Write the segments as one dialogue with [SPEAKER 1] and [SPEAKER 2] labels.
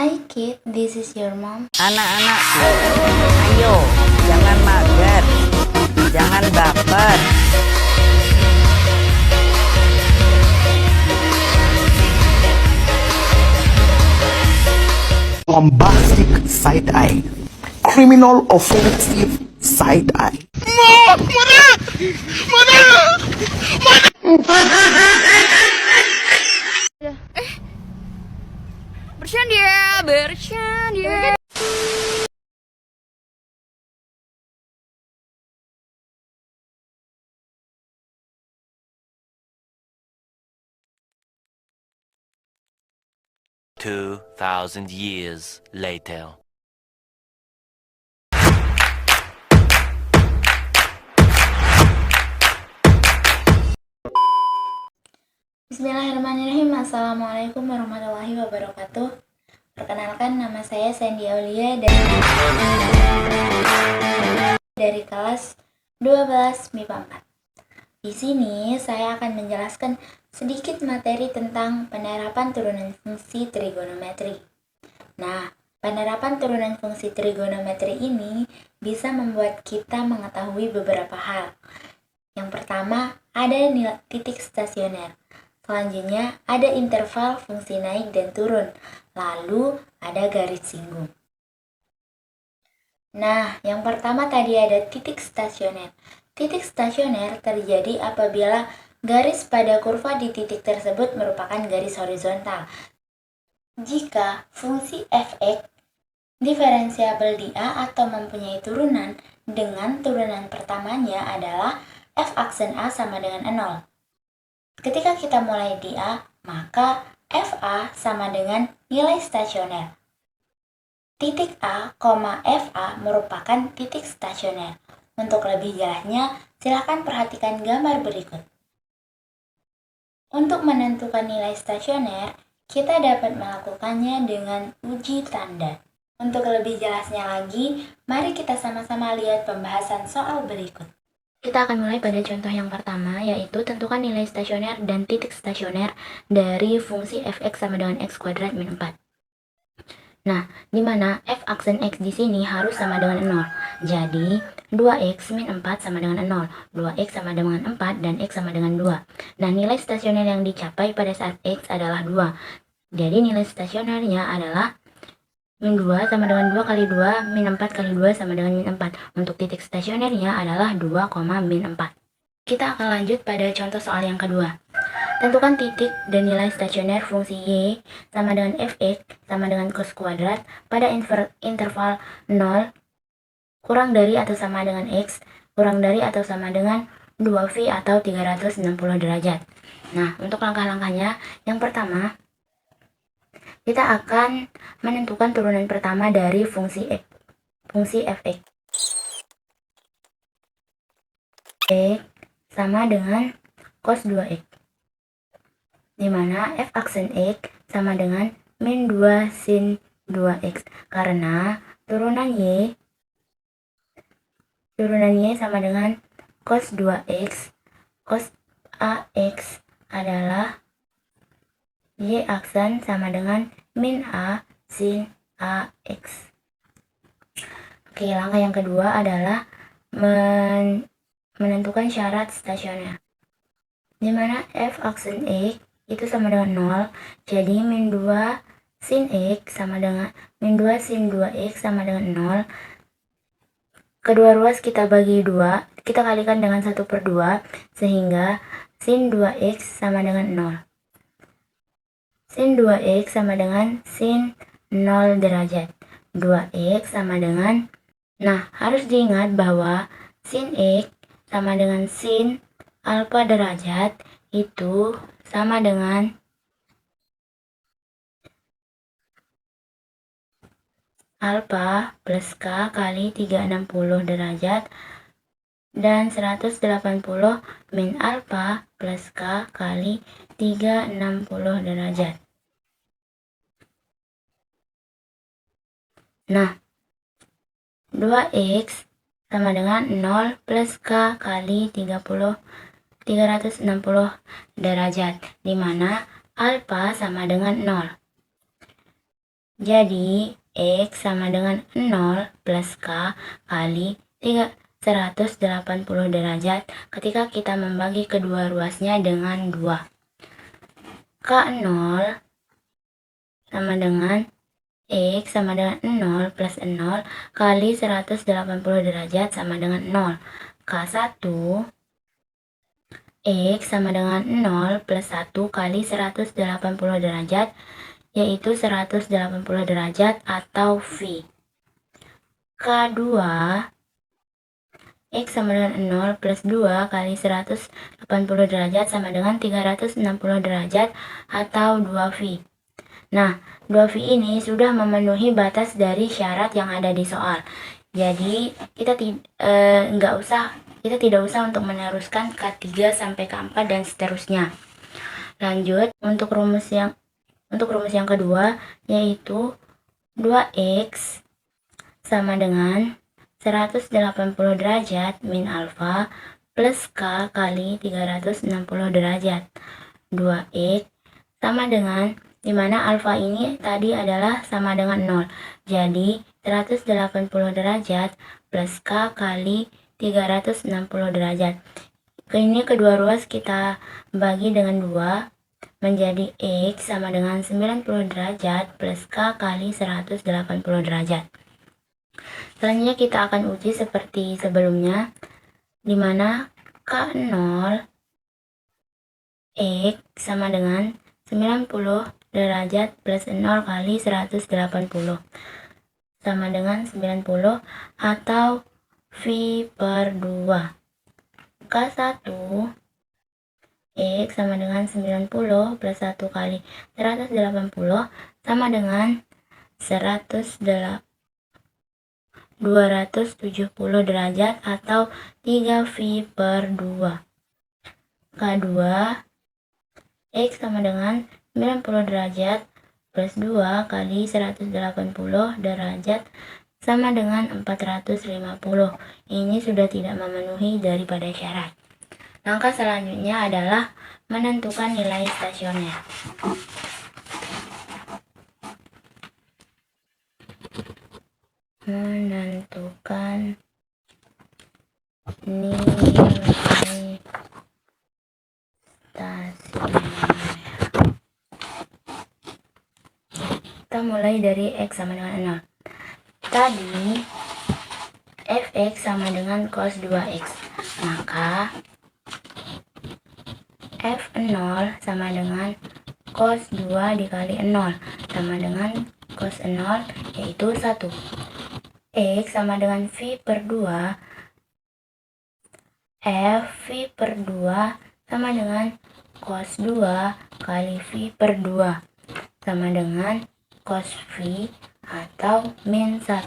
[SPEAKER 1] Hi kid, this is your mom.
[SPEAKER 2] Anak-anakku, ayo, jangan mager, jangan baper.
[SPEAKER 3] Bombastic side-eye, criminal offensive side-eye.
[SPEAKER 4] Bercanda.
[SPEAKER 5] 2,000 years later.
[SPEAKER 1] Bismillahirrahmanirrahim. Assalamualaikum warahmatullahi wabarakatuh. Perkenalkan, nama saya Sandy Aulia dari kelas 12 MIPA 4. Di sini saya akan menjelaskan sedikit materi tentang penerapan turunan fungsi trigonometri. Nah, penerapan turunan fungsi trigonometri ini bisa membuat kita mengetahui beberapa hal. Yang pertama, ada nilai titik stasioner. Selanjutnya, ada interval fungsi naik dan turun. Lalu, ada garis singgung. Nah, yang pertama tadi ada titik stasioner. Titik stasioner terjadi apabila garis pada kurva di titik tersebut merupakan garis horizontal. Jika fungsi f(x) diferensiabel di A atau mempunyai turunan dengan turunan pertamanya adalah f aksen A sama dengan 0. Ketika kita mulai di A, maka FA sama dengan nilai stasioner. Titik A, FA merupakan titik stasioner. Untuk lebih jelasnya, silakan perhatikan gambar berikut. Untuk menentukan nilai stasioner, kita dapat melakukannya dengan uji tanda. Untuk lebih jelasnya lagi, mari kita sama-sama lihat pembahasan soal berikut. Kita akan mulai pada contoh yang pertama, yaitu tentukan nilai stasioner dan titik stasioner dari fungsi f(x) sama dengan x kuadrat min 4. Nah, di mana f aksen x di sini harus sama dengan 0. Jadi, 2x min 4 sama dengan 0. 2x sama dengan 4 dan x sama dengan 2. Nah, nilai stasioner yang dicapai pada saat x adalah 2. Jadi, nilai stasionernya adalah min 2 sama dengan 2 kali 2, min 4 kali 2 sama dengan min 4. Untuk titik stasionernya adalah 2, min 4. Kita akan lanjut pada contoh soal yang kedua. Tentukan titik dan nilai stasioner fungsi y sama dengan fx sama dengan cos kuadrat pada interval 0 kurang dari atau sama dengan x kurang dari atau sama dengan 2v atau 360 derajat. Nah, untuk langkah-langkahnya, yang pertama, kita akan menentukan turunan pertama dari fungsi fx. X sama dengan cos 2x. Di mana f aksen x sama dengan min 2 sin 2x. Karena turunan y sama dengan cos 2x. Cos ax adalah y aksen sama dengan min a sin ax. Oke, langkah yang kedua adalah menentukan syarat stasioner. Di mana f aksen x itu sama dengan 0, jadi min 2 sin x sama dengan min 2 sin 2x sama dengan 0. Kedua ruas kita bagi 2, kita kalikan dengan 1/2, sehingga sin 2x sama dengan 0. Sin 2x sama dengan sin 0 derajat. 2x sama dengan, nah harus diingat bahwa sin x sama dengan sin alfa derajat itu sama dengan alfa plus k kali 360 derajat dan 180 min alfa plus k kali 360 derajat. Nah, 2x sama dengan 0 plus k kali 360 derajat, di mana alfa sama dengan 0. Jadi, X sama dengan 0 plus K kali 180 derajat ketika kita membagi kedua ruasnya dengan 2. K0 sama dengan X sama dengan 0 plus 0 kali 180 derajat sama dengan 0. K1 X sama dengan 0 plus 1 kali 180 derajat, yaitu 180 derajat atau V. K2 X sama dengan 0 plus 2 kali 180 derajat sama dengan 360 derajat atau 2V. Nah, 2V ini sudah memenuhi batas dari syarat yang ada di soal. Jadi, kita tidak usah untuk meneruskan K3 sampai K4 dan seterusnya. Lanjut, untuk rumus yang kedua, yaitu 2X sama dengan 180 derajat min alfa plus K kali 360 derajat. 2X sama dengan, dimana alfa ini tadi adalah sama dengan 0. Jadi, 180 derajat plus K kali 360 derajat. Ini kedua ruas kita bagi dengan 2 menjadi X sama dengan 90 derajat plus K kali 180 derajat. Selanjutnya kita akan uji seperti sebelumnya, dimana K0 X sama dengan 90 derajat plus 0 kali 180 sama dengan 90 atau V per 2. K1 X sama dengan 90 plus 1 kali 180 sama dengan 270 derajat atau 3V per 2. K2 X sama dengan 90 derajat plus 2 kali 180 derajat sama dengan 450. Ini sudah tidak memenuhi daripada syarat. Langkah selanjutnya adalah menentukan nilai stasioner. Menentukan nilai stasioner. Kita mulai dari X sama dengan 0. Tadi fx sama dengan cos 2x, maka f0 sama dengan cos 2 dikali 0 sama dengan cos 0, yaitu 1. X sama dengan V per 2, f V per 2 sama dengan cos 2 kali V per 2 sama dengan cos V atau min 1.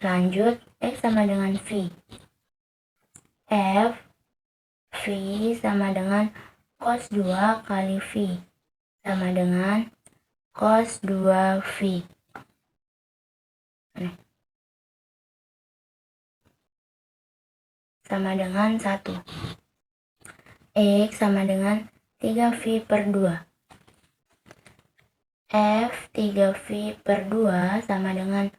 [SPEAKER 1] Lanjut, X sama dengan V. F V sama dengan cos 2 kali V sama dengan cos 2V. Sama dengan 1. X sama dengan 3V per 2. F 3V per 2 sama dengan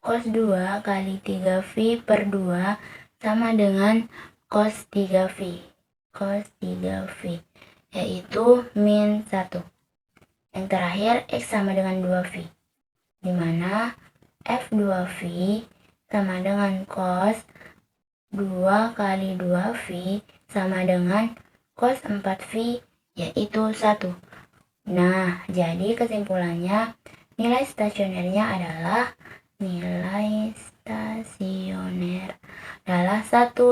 [SPEAKER 1] cos 2 kali 3V per 2 sama dengan cos 3V. Cos 3V, yaitu min 1. Yang terakhir, X sama dengan 2V, dimana F2V sama dengan cos 2 kali 2V sama dengan cos 4V, yaitu 1. Nah, jadi kesimpulannya nilai stasionernya adalah 1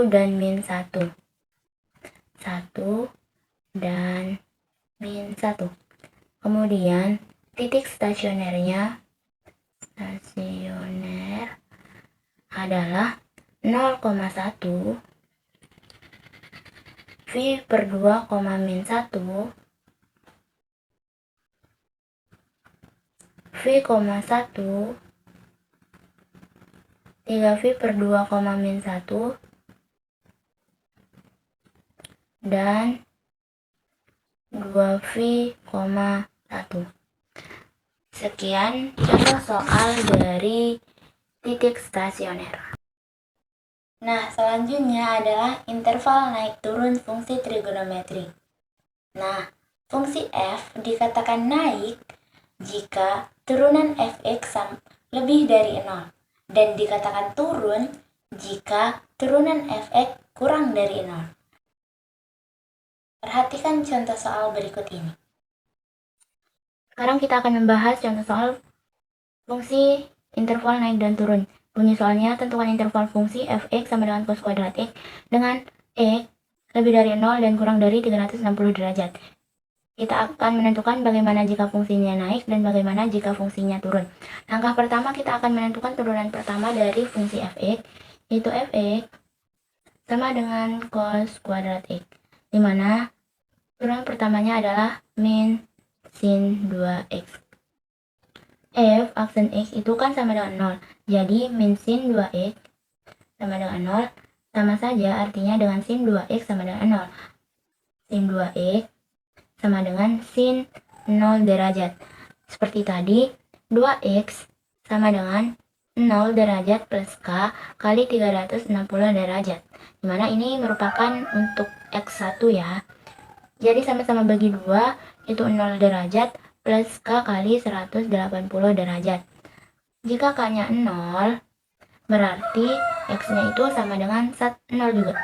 [SPEAKER 1] dan min 1. 1 dan min 1. Kemudian titik stasioner adalah 0,1 V per 2, min 1 V, 1 3V per 2, min 1 dan 2V, 1. Sekian contoh soal dari titik stasioner. Nah, selanjutnya adalah interval naik turun fungsi trigonometri. Nah, fungsi f dikatakan naik jika turunan fx lebih dari 0 dan dikatakan turun jika turunan fx kurang dari 0. Perhatikan contoh soal berikut ini. Sekarang kita akan membahas contoh soal fungsi interval naik dan turun. Bunyi soalnya, tentukan interval fungsi fx sama dengan cos kuadrat x dengan x lebih dari 0 dan kurang dari 360 derajat. Kita akan menentukan bagaimana jika fungsinya naik dan bagaimana jika fungsinya turun. Langkah pertama, kita akan menentukan turunan pertama dari fungsi fx, yaitu fx sama dengan cos kuadrat x, di mana turunan pertamanya adalah min sin 2x. F aksen X itu kan sama dengan 0. Jadi min sin 2X sama dengan 0. Sama saja artinya dengan sin 2X sama dengan 0. Sin 2X sama dengan sin 0 derajat. Seperti tadi, 2X sama dengan 0 derajat plus K kali 360 derajat. Dimana ini merupakan untuk X1 ya. Jadi sama-sama bagi 2, itu 0 derajat plus K kali 180 derajat. Jika K-nya 0, berarti X-nya itu sama dengan 0 juga.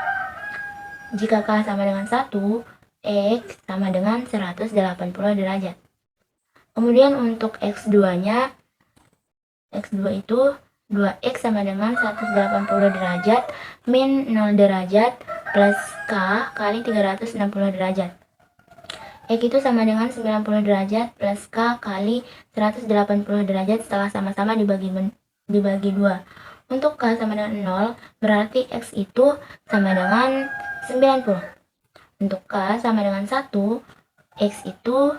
[SPEAKER 1] Jika K sama dengan 1, X sama dengan 180 derajat. Kemudian untuk X2-nya, X2 itu 2X sama dengan 180 derajat min 0 derajat plus K kali 360 derajat. X itu sama dengan 90 derajat plus K kali 180 derajat setelah sama-sama dibagi 2. Untuk K sama dengan 0, berarti X itu sama dengan 90. Untuk K sama dengan 1, X itu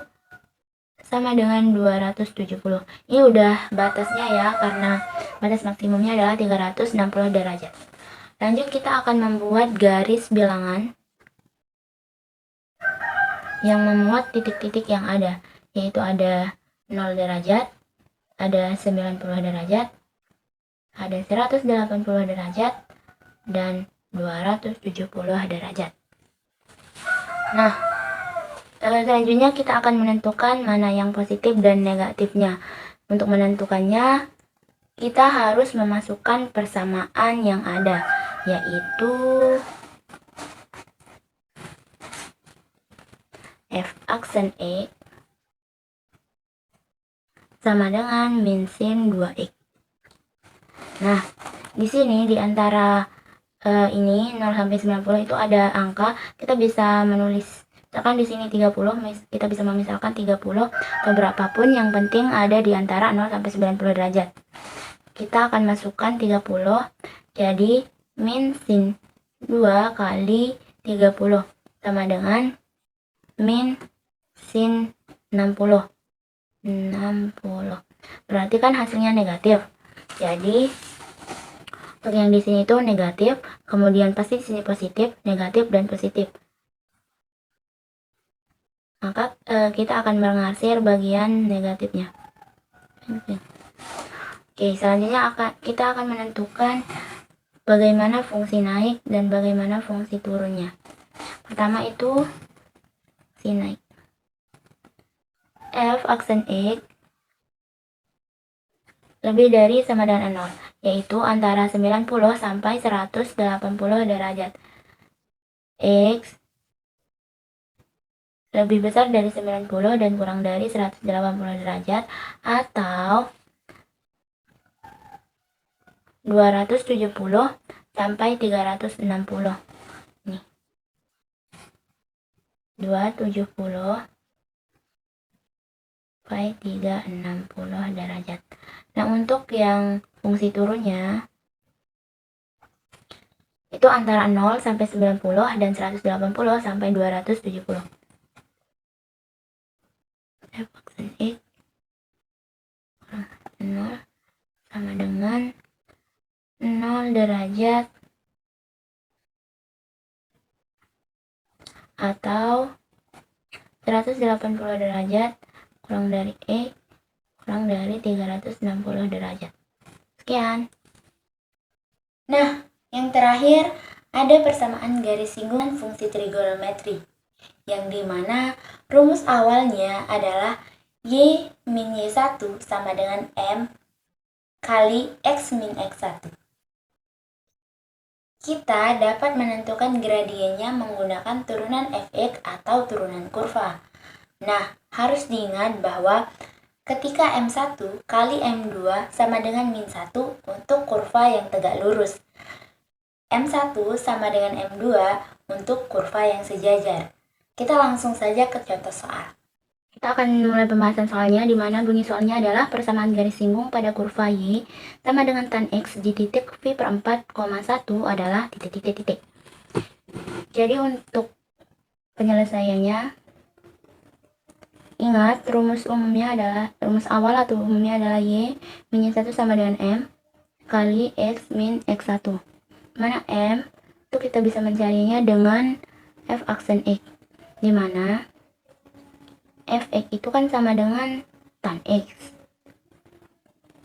[SPEAKER 1] sama dengan 270. Ini udah batasnya ya, karena batas maksimumnya adalah 360 derajat. Lanjut, kita akan membuat garis bilangan yang memuat titik-titik yang ada, yaitu ada 0 derajat, ada 90 derajat, ada 180 derajat, dan 270 derajat. Nah, selanjutnya kita akan menentukan mana yang positif dan negatifnya. Untuk menentukannya, kita harus memasukkan persamaan yang ada, yaitu F aksen X sama dengan min sin 2X. Nah, di sini di antara ini 0 sampai 90 itu ada angka, kita bisa menulis, misalkan di sini 30, kita bisa memisalkan 30 atau berapapun, yang penting ada di antara 0 sampai 90 derajat. Kita akan masukkan 30, jadi min sin 2 kali 30 sama dengan min sin 60. Berarti kan hasilnya negatif. Jadi untuk yang di sini itu negatif, kemudian pasti di sini positif, negatif dan positif. Maka kita akan mengarsir bagian negatifnya. Oke, selanjutnya kita akan menentukan bagaimana fungsi naik dan bagaimana fungsi turunnya. Pertama itu fungsi naik. F aksen X lebih dari sama dengan 0, yaitu antara 90 sampai 180 derajat. X lebih besar dari 90 dan kurang dari 180 derajat, atau 270 sampai 360. Nih. 270 sampai 360 derajat. Nah, untuk yang fungsi turunnya itu antara 0 sampai 90 dan 180 sampai 270. F aksen X 0 sama dengan 0 derajat atau 180 derajat kurang dari kurang dari 360 derajat. Sekian. Nah, yang terakhir ada persamaan garis singgungan fungsi trigonometri, yang dimana rumus awalnya adalah Y min Y1 sama dengan M kali X min X1. Kita dapat menentukan gradiennya menggunakan turunan fx atau turunan kurva. Nah, harus diingat bahwa ketika M1 kali M2 sama dengan min 1 untuk kurva yang tegak lurus. M1 sama dengan M2 untuk kurva yang sejajar. Kita langsung saja ke contoh soal. Kita akan mulai pembahasan soalnya, di mana bunyi soalnya adalah persamaan garis singgung pada kurva Y sama dengan tan X di titik V per 4,1 adalah titik. Jadi untuk penyelesaiannya, ingat rumus awal atau umumnya adalah Y min 1 sama dengan M kali X min X1. Mana M itu kita bisa mencarinya dengan F aksen X, di mana fx itu kan sama dengan tan X.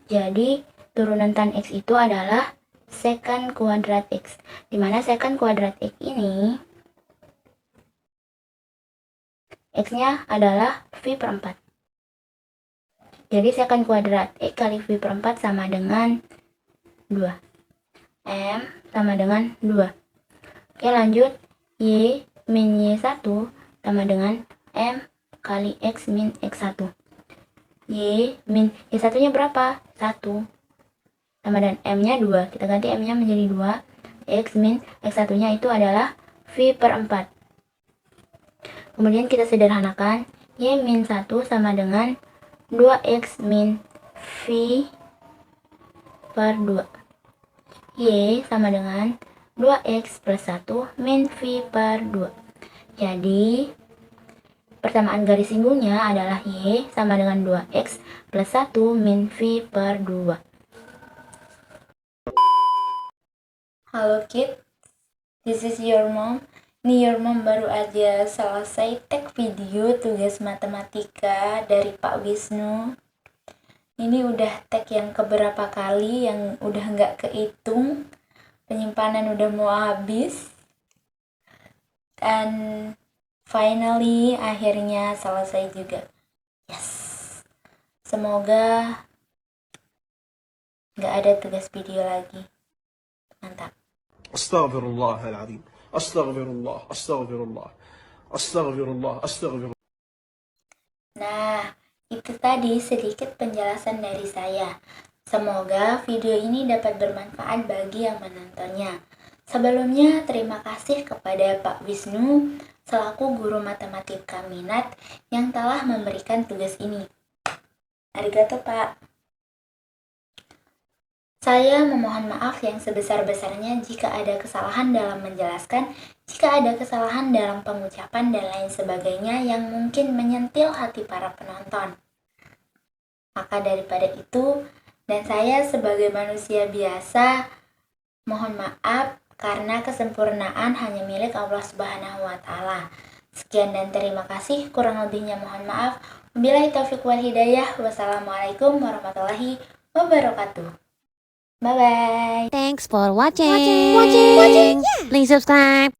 [SPEAKER 1] Jadi turunan tan X itu adalah secant kuadrat X, di mana secant kuadrat X ini X-nya adalah V per 4. Jadi secant kuadrat X kali V per 4 sama dengan 2. M sama dengan 2. Oke, lanjut. Y min Y1 sama dengan M kali X min X1. Y min Y1 nya berapa? 1 sama dengan M nya 2. Kita ganti M nya menjadi 2. X min X1 nya itu adalah V per 4. Kemudian kita sederhanakan. Y min 1 sama dengan 2X min V per 2. Y sama dengan 2X plus 1 min V per 2. Jadi persamaan garis singgungnya adalah Y sama dengan 2X plus 1 min V per 2. Halo kids, this is your mom. Ini your mom baru aja selesai tag video tugas matematika dari Pak Wisnu. Ini udah tag yang keberapa kali yang udah nggak kehitung. Penyimpanan udah mau habis. Dan finally, akhirnya selesai juga. Yes. Semoga nggak ada tugas video lagi. Mantap.
[SPEAKER 4] Astaghfirullahaladzim. Astaghfirullah. Astaghfirullah. Astaghfirullah. Astaghfirullah.
[SPEAKER 1] Nah, itu tadi sedikit penjelasan dari saya. Semoga video ini dapat bermanfaat bagi yang menontonnya. Sebelumnya, terima kasih kepada Pak Wisnu selaku guru matematika minat yang telah memberikan tugas ini. Arigato, Pak. Saya memohon maaf yang sebesar-besarnya jika ada kesalahan dalam menjelaskan, jika ada kesalahan dalam pengucapan dan lain sebagainya yang mungkin menyentil hati para penonton. Maka daripada itu, dan saya sebagai manusia biasa, mohon maaf karena kesempurnaan hanya milik Allah Subhanahu wa Ta'ala. Sekian dan terima kasih, kurang lebihnya mohon maaf. Wabillahi taufiq wal hidayah. Wassalamualaikum warahmatullahi wabarakatuh. Bye bye.
[SPEAKER 6] Thanks for watching. Please subscribe.